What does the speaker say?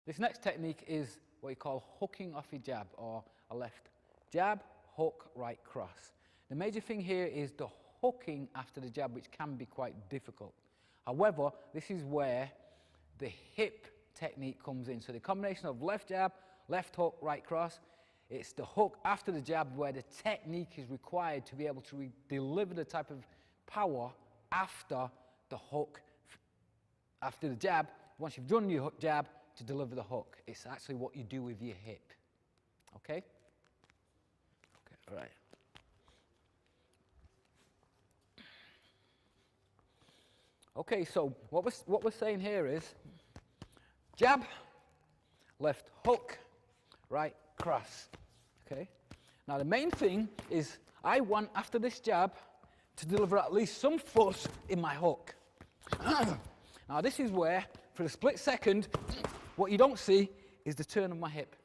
This next technique is what you call hooking off your jab, or a left jab, hook, right cross. The major thing here is the hooking after the jab, which can be quite difficult. However, this is where the hip technique comes in. So the combination of left jab, left hook, right cross, it's the hook after the jab where the technique is required to be able to deliver the type of power after the hook, after the jab. Once you've done your hook jab, to deliver the hook. It's actually what you do with your hip. Okay? Okay, all right. Okay, so what we're saying here is jab, left hook, right cross. Okay? Now the main thing is I want, after this jab, to deliver at least some force in my hook. Now this is where, for a split second, what you don't see is the turn of my hip.